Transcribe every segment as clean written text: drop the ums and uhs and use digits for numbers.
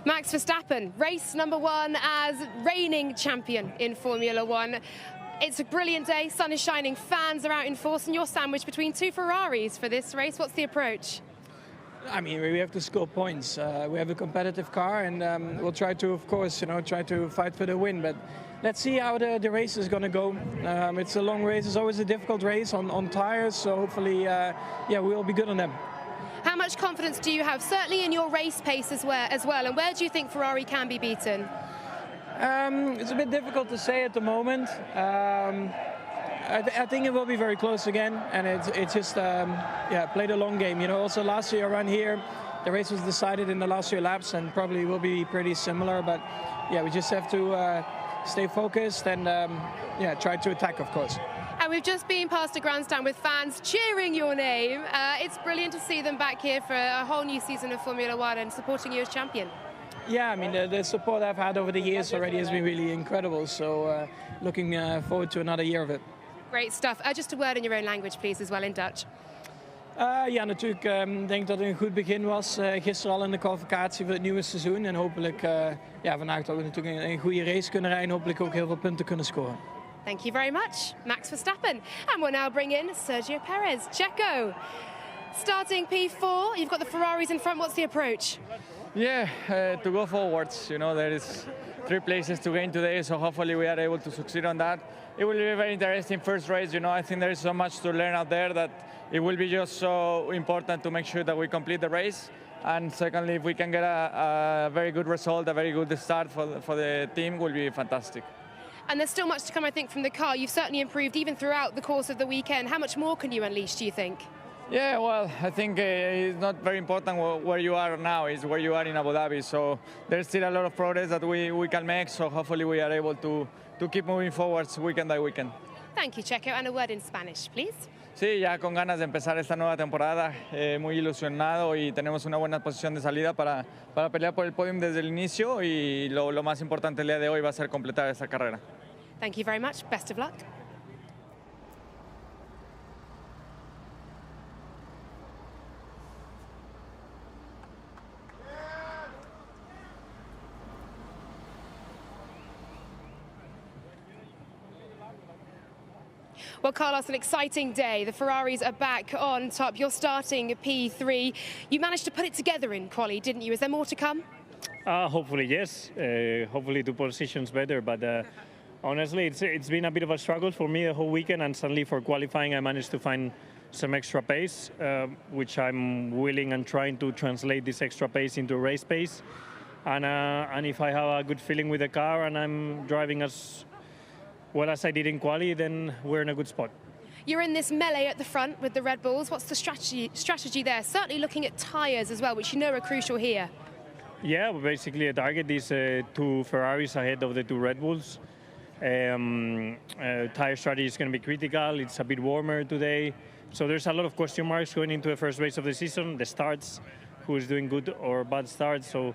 Max Verstappen, race number 1 as reigning champion in Formula 1. It's a brilliant day, sun is shining, fans are out in force, and you're sandwiched between 2 Ferraris for this race. What's the approach? I mean, we have to score points. We have a competitive car, and we'll try to, of course, try to fight for the win. But let's see how the race is going to go. It's a long race. It's always a difficult race on tires, so hopefully, we'll be good on them. How much confidence do you have, certainly in your race pace as well, and where do you think Ferrari can be beaten? It's a bit difficult to say at the moment. I think it will be very close again, and it's just play the long game. Also last year around here, the race was decided in the last few laps, and probably will be pretty similar. But yeah, we just have to stay focused and try to attack, of course. And we've just been past a grandstand with fans cheering your name. It's brilliant to see them back here for a whole new season of Formula 1 and supporting you as champion. Yeah, I mean, the support I've had over the years already has been really incredible. So looking forward to another year of it. Great stuff. Just a word in your own language, please, as well, in Dutch. Ja, natuurlijk denk dat het een goed begin was. Gisteren al in de kwalificatie voor het nieuwe seizoen. En hopelijk vandaag dat we natuurlijk een goede race kunnen rijden. Hopelijk ook heel veel punten kunnen scoren. Thank you very much, Max Verstappen. And we'll now bring in Sergio Perez. Checo, starting P4. You've got the Ferraris in front. What's the approach? Yeah, to go forwards. There is 3 places to gain today, so hopefully we are able to succeed on that. It will be a very interesting first race. I think there is so much to learn out there that it will be just so important to make sure that we complete the race. And secondly, if we can get a very good result, a very good start for the team, will be fantastic. And there's still much to come, I think, from the car. You've certainly improved even throughout the course of the weekend. How much more can you unleash, do you think? Yeah, well, I think it's not very important where you are now, it's where you are in Abu Dhabi. So there's still a lot of progress that we can make, so hopefully we are able to keep moving forwards weekend by weekend. Thank you, Checo. And a word in Spanish, please. Sí, ya con ganas de empezar esta nueva temporada, muy ilusionado y tenemos una buena posición de salida para pelear por el podium desde el inicio y lo más importante el día de hoy va a ser completar esta carrera. Thank you very much. Best of luck. Well, Carlos, an exciting day. The Ferraris are back on top. You're starting P3. You managed to put it together in quali, didn't you? Is there more to come? Hopefully, yes. Hopefully 2 positions better. But honestly, it's been a bit of a struggle for me the whole weekend. And suddenly for qualifying, I managed to find some extra pace, which I'm willing and trying to translate this extra pace into race pace. And if I have a good feeling with the car and I'm driving as well as I did in quali, then we're in a good spot. You're in this melee at the front with the Red Bulls. What's the strategy there? Certainly looking at tyres as well, which are crucial here. Yeah, basically the target is 2 Ferraris ahead of the 2 Red Bulls. Tyre strategy is going to be critical. It's a bit warmer today. So there's a lot of question marks going into the first race of the season. The starts, who is doing good or bad starts. So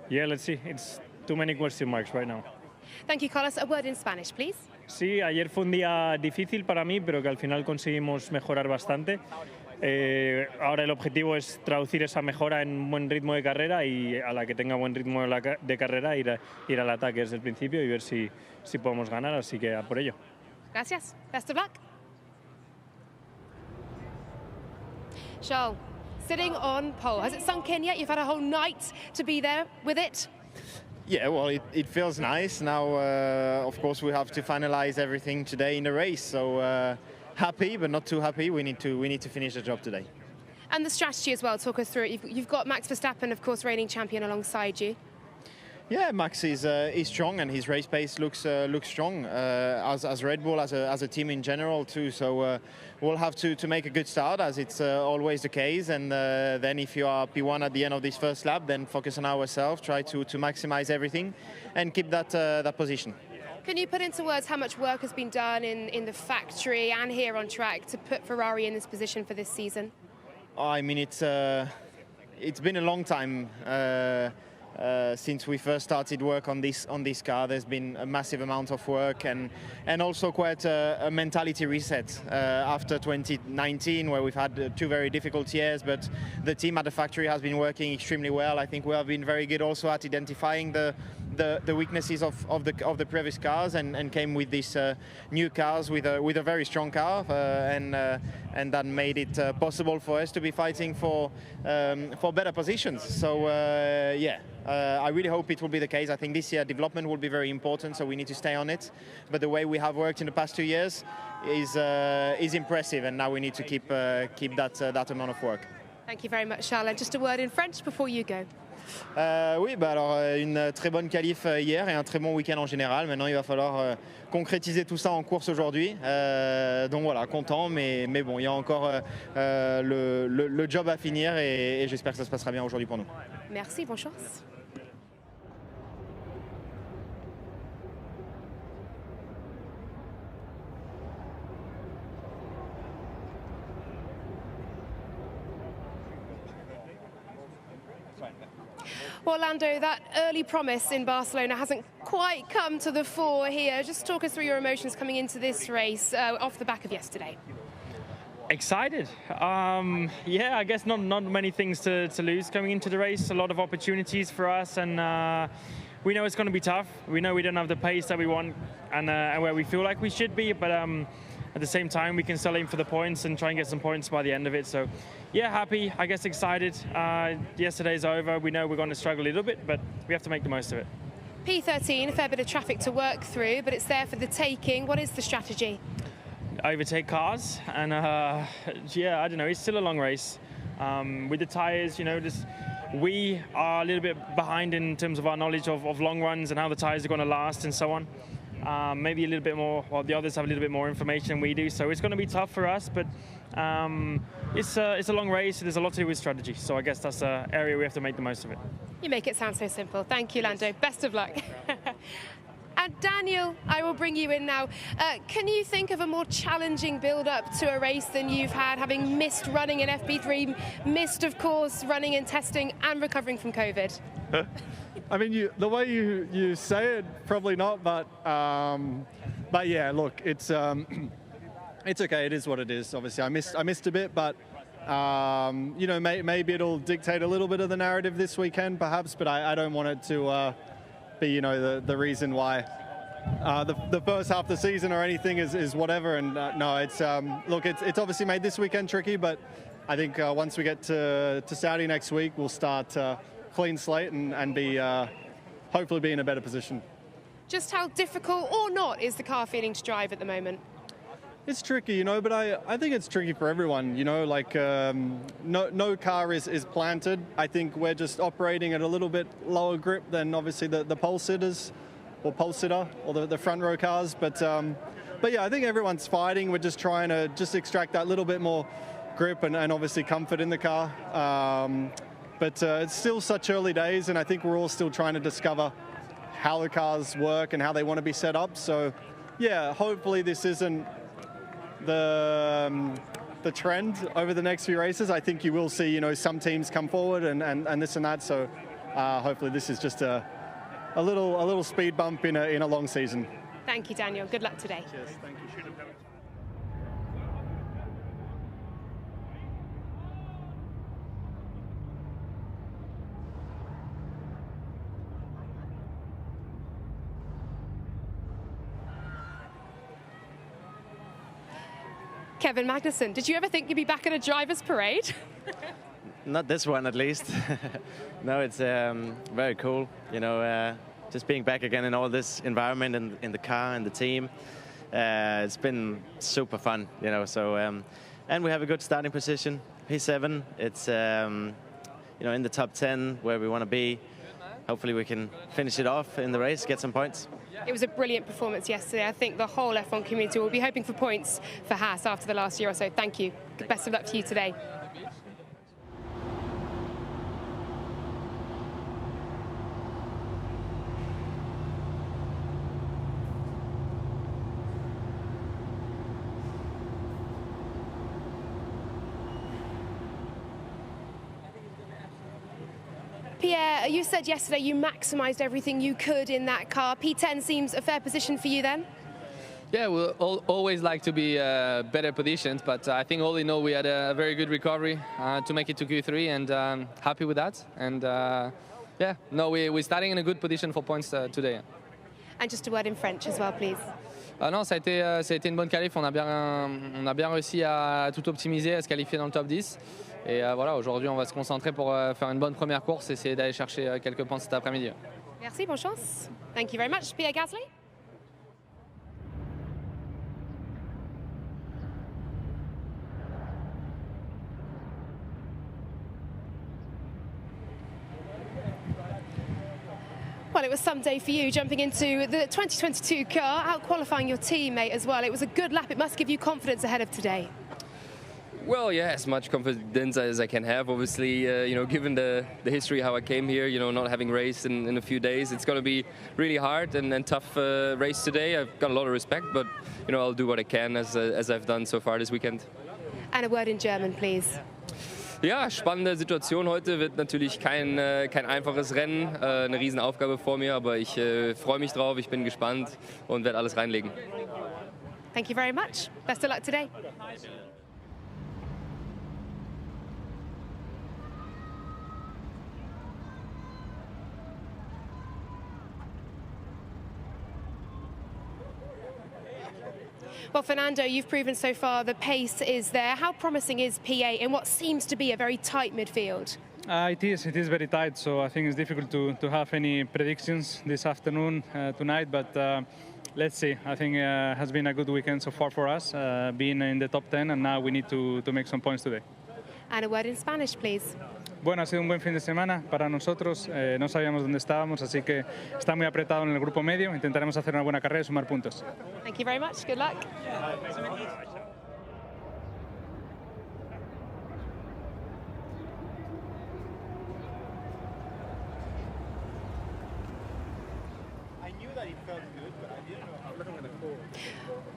yeah, let's see. It's too many question marks right now. Thank you, Carlos. A word in Spanish, please. Sí, ayer fue un día difícil para mí, pero que al final conseguimos mejorar bastante. Ahora el objetivo es traducir esa mejora en un buen ritmo de carrera y a la que tenga buen ritmo de carrera ir al ataque desde el principio y ver si podemos ganar, así que a por ello. Gracias. Best of luck. Charles, sitting on pole, has it sunk in yet? You've had a whole night to be there with it. Yeah, well, it feels nice. Now, of course, we have to finalize everything today in the race. So happy, but not too happy. We need to finish the job today. And the strategy as well. Talk us through it. You've got Max Verstappen, of course, reigning champion alongside you. Yeah, Max is strong, and his race pace looks strong as Red Bull, as a team in general too. So we'll have to make a good start, as it's always the case. And then if you are P1 at the end of this first lap, then focus on ourselves, try to maximize everything, and keep that position. Can you put into words how much work has been done in the factory and here on track to put Ferrari in this position for this season? I mean, it's been a long time. since we first started work on this car. There's been a massive amount of work and also quite a mentality reset after 2019, where we've had 2 very difficult years. But the team at the factory has been working extremely well. I think we have been very good also at identifying the weaknesses of the previous cars and came with these new cars with a very strong car and that made it possible for us to be fighting for better positions. So yeah. I really hope it will be the case. I think this year development will be very important, so we need to stay on it. But the way we have worked in the past 2 years is impressive, and now we need to keep that amount of work. Thank you very much, Charles. And just a word in French before you go. Oui, bah alors une très bonne qualif hier et un très bon week-end en général. Maintenant, il va falloir concrétiser tout ça en course aujourd'hui. Donc voilà, content, mais bon, il y a encore le job à finir et j'espère que ça se passera bien aujourd'hui pour nous. Merci, bonne chance. Well, Lando, that early promise in Barcelona hasn't quite come to the fore here. Just talk us through your emotions coming into this race off the back of yesterday. Excited. Yeah, I guess not many things to lose coming into the race. A lot of opportunities for us, and we know it's going to be tough. We know we don't have the pace that we want and where we feel like we should be, but at the same time, we can still aim for the points and try and get some points by the end of it. So, yeah, happy, I guess excited. Yesterday's over. We know we're going to struggle a little bit, but we have to make the most of it. P13, a fair bit of traffic to work through, but it's there for the taking. What is the strategy? Overtake cars, and yeah, I don't know. It's still a long race. With the tires, you know, we are a little bit behind in terms of our knowledge of long runs and how the tires are going to last and so on. Maybe a little bit more, well, the others have a little bit more information than we do, so it's going to be tough for us, but it's a long race. There's a lot to do with strategy, so I guess that's an area we have to make the most of it. You make it sound so simple. Thank you, Lando. Best of luck. And Daniel, I will bring you in now. Can you think of a more challenging build-up to a race than you've had, having missed running in FP3, missed, of course, running and testing and recovering from COVID? I mean, the way you say it, probably not, but yeah, look, it's okay. It is what it is. Obviously, I missed a bit, but you know, maybe it'll dictate a little bit of the narrative this weekend, perhaps. But I don't want it to be, you know, the reason why the first half of the season or anything is whatever. And no, it's look, it's obviously made this weekend tricky, but I think once we get to Saudi next week, we'll start clean slate and be hopefully be in a better position. Just how difficult or not is the car feeling to drive at the moment? It's tricky, you know, but I think it's tricky for everyone, you know, like no car is planted. I think we're just operating at a little bit lower grip than obviously the pole sitters or pole sitter or the front row cars. But yeah, I think everyone's fighting. We're just trying to just extract that little bit more grip and obviously comfort in the car. But it's still such early days, and I think we're all still trying to discover how the cars work and how they want to be set up. So yeah, hopefully this isn't the trend over the next few races. I think you will see, you know, some teams come forward and this and that. So hopefully this is just a little speed bump in a long season. Thank you, Daniel. Good luck today. Cheers. Thank you. Kevin Magnussen, did you ever think you'd be back in a driver's parade? Not this one, at least. No, it's very cool. You know, just being back again in all this environment in the car and the team. It's been super fun, you know. So, and we have a good starting position. P7. It's you know, in the top 10 where we want to be. Hopefully, we can finish it off in the race, get some points. It was a brilliant performance yesterday. I think the whole F1 community will be hoping for points for Haas after the last year or so. Thank you. Best of luck to you today. Pierre, you said yesterday you maximised everything you could in that car. P10 seems a fair position for you then? Yeah, we'll always like to be better positions, but I think all in all we had a very good recovery to make it to Q3, and happy with that. And yeah, no, we're starting in a good position for points today. And just a word in French as well, please. Non, ça a été une bonne qualif. On a bien réussi à tout optimiser, à se qualifier dans le top 10. Et voilà, aujourd'hui, on va se concentrer pour faire une bonne première course et essayer d'aller chercher quelques points cet après-midi. Merci, bonne chance. Thank you very much. Pierre Gasly. Well, it was some day for you jumping into the 2022 car, out-qualifying your teammate as well. It was a good lap. It must give you confidence ahead of today. Well, yeah, as much confidence as I can have. Obviously, given the history how I came here, not having raced in a few days, it's going to be really hard and tough race today. I've got a lot of respect, but I'll do what I can as I've done so far this weekend. And a word in German, please. Ja, spannende Situation heute, wird natürlich kein einfaches Rennen, eine Riesenaufgabe vor mir, aber ich freue mich drauf, ich bin gespannt und werde alles reinlegen. Thank you very much. Best of luck today. Well, Fernando, you've proven so far the pace is there. How promising is P8 in what seems to be a very tight midfield? It is very tight, so I think it's difficult to have any predictions this afternoon, tonight, but let's see. I think it has been a good weekend so far for us, being in the top 10, and now we need to make some points today. And a word in Spanish, please. Bueno, ha sido un buen fin de semana para nosotros, no sabíamos dónde estábamos, así que está muy apretado en el grupo medio, intentaremos hacer una buena carrera y sumar puntos. Thank you very much, good luck.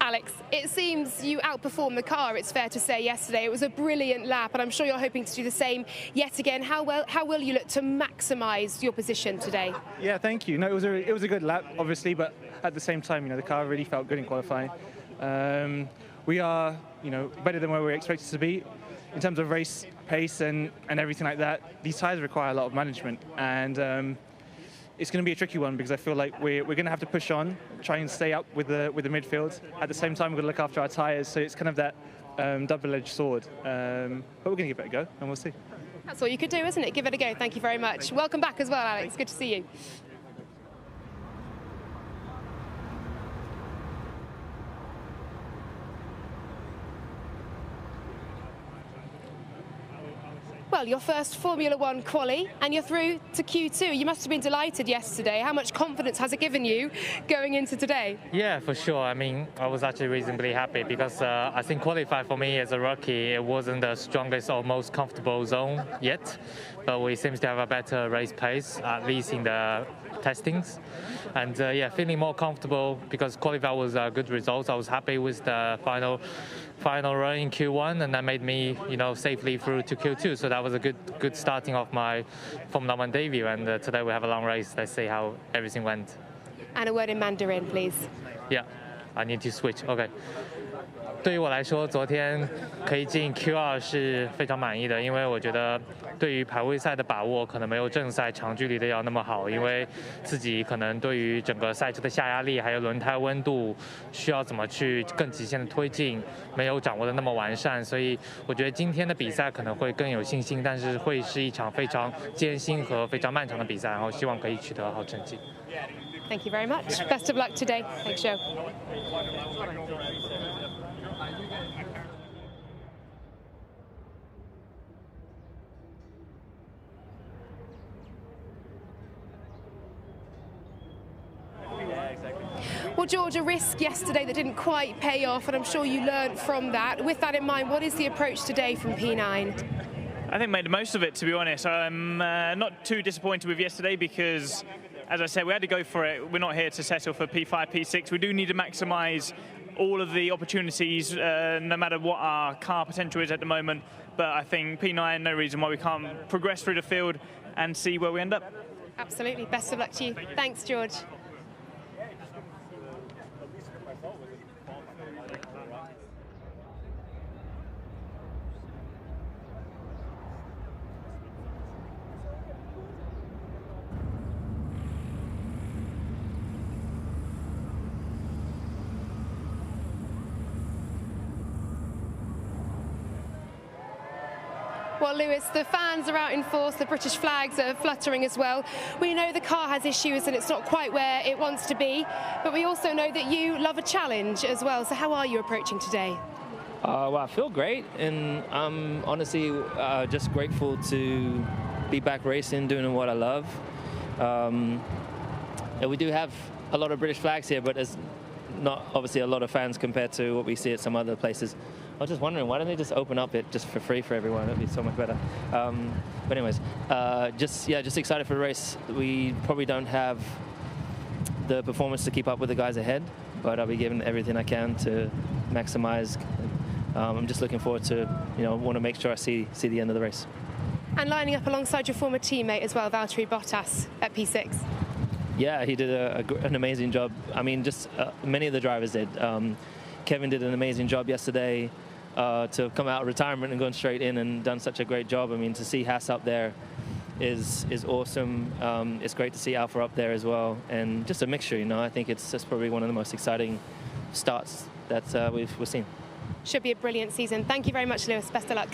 Alex, it seems you outperformed the car, it's fair to say, yesterday. It was a brilliant lap, and I'm sure you're hoping to do the same yet again. How will you look to maximise your position today? Yeah, thank you. No, it was a good lap, obviously, but at the same time, the car really felt good in qualifying. We are, better than where we were expected to be in terms of race pace and everything like that. These tyres require a lot of management, and it's going to be a tricky one because I feel like we're going to have to push on, try and stay up with the midfield. At the same time, we're going to look after our tyres, so it's kind of that double-edged sword. But we're going to give it a go, and we'll see. That's all you could do, isn't it? Give it a go. Thank you very much. Welcome back as well, Alex. Good to see you. Well, your first Formula One quali, and you're through to Q2. You must have been delighted yesterday. How much confidence has it given you going into today? Yeah, for sure. I mean, I was actually reasonably happy because I think qualify for me as a rookie, it wasn't the strongest or most comfortable zone yet, but we seem to have a better race pace, at least in the testings. And yeah, feeling more comfortable because qualify was a good result. I was happy with the final run in Q1, and that made me, safely through to Q2. So that was a good starting of my Formula One debut. And today we have a long race. Let's see how everything went. And a word in Mandarin, please. Yeah, I need to switch. Okay. 对于我来说，昨天可以进 Q2是非常满意的，因为我觉得对于排位赛的把握可能没有正赛长距离的要那么好，因为自己可能对于整个赛车的下压力还有轮胎温度需要怎么去更极限的推进，没有掌握的那么完善，所以我觉得今天的比赛可能会更有信心，但是会是一场非常艰辛和非常漫长的比赛，然后希望可以取得好成绩。Thank you very much. Best of luck today. Thanks, Joe. Well, George, a risk yesterday that didn't quite pay off, and I'm sure you learned from that. With that in mind, what is the approach today from P9? I think made the most of it, to be honest. I'm not too disappointed with yesterday because, as I said, we had to go for it. We're not here to settle for P5, P6. We do need to maximise all of the opportunities, no matter what our car potential is at the moment. But I think P9, no reason why we can't progress through the field and see where we end up. Absolutely. Best of luck to you. Thanks, George. Well, Lewis, the fans are out in force, the British flags are fluttering as well. We know the car has issues and it's not quite where it wants to be, but we also know that you love a challenge as well. So how are you approaching today? Well, I feel great, and I'm honestly just grateful to be back racing, doing what I love. And we do have a lot of British flags here, but there's not obviously a lot of fans compared to what we see at some other places. I was just wondering, why don't they just open up it just for free for everyone? That'd be so much better. But anyways, just excited for the race. We probably don't have the performance to keep up with the guys ahead, but I'll be giving everything I can to maximize. I'm just looking forward to, want to make sure I see the end of the race. And lining up alongside your former teammate as well, Valtteri Bottas at P6. Yeah, he did an amazing job. I mean, just many of the drivers did. Kevin did an amazing job yesterday. To come out of retirement and going straight in and done such a great job. I mean, to see Haas up there is awesome. It's great to see Alpha up there as well, and just a mixture. I think it's just probably one of the most exciting starts that we've seen. Should be a brilliant season. Thank you very much, Lewis. Best of luck.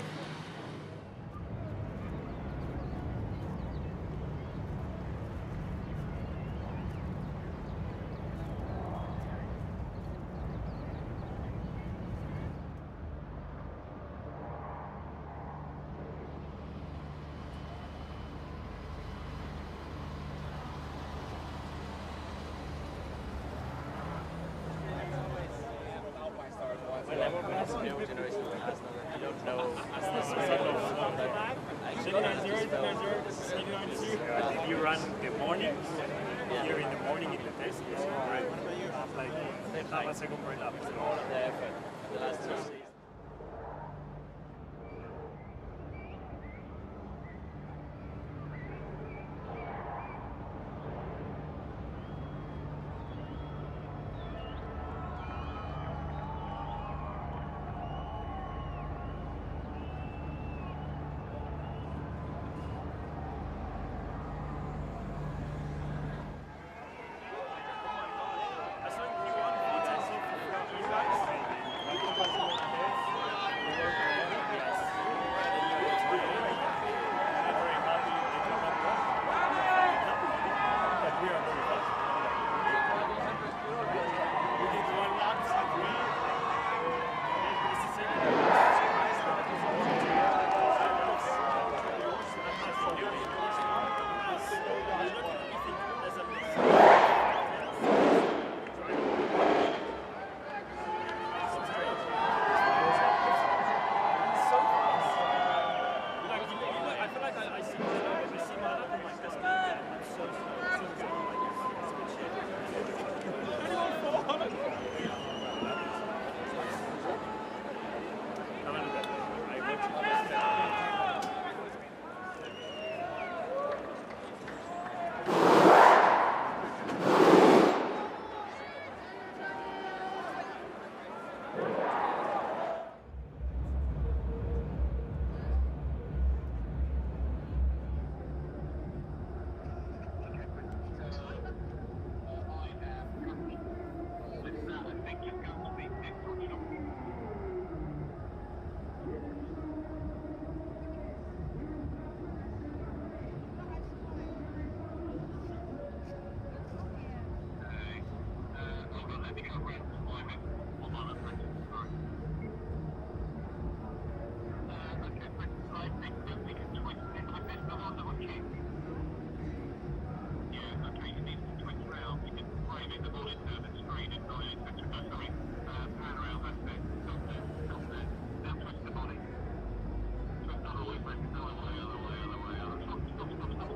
If you run the morning, here in the morning in the test, you have like half a second per lap. So.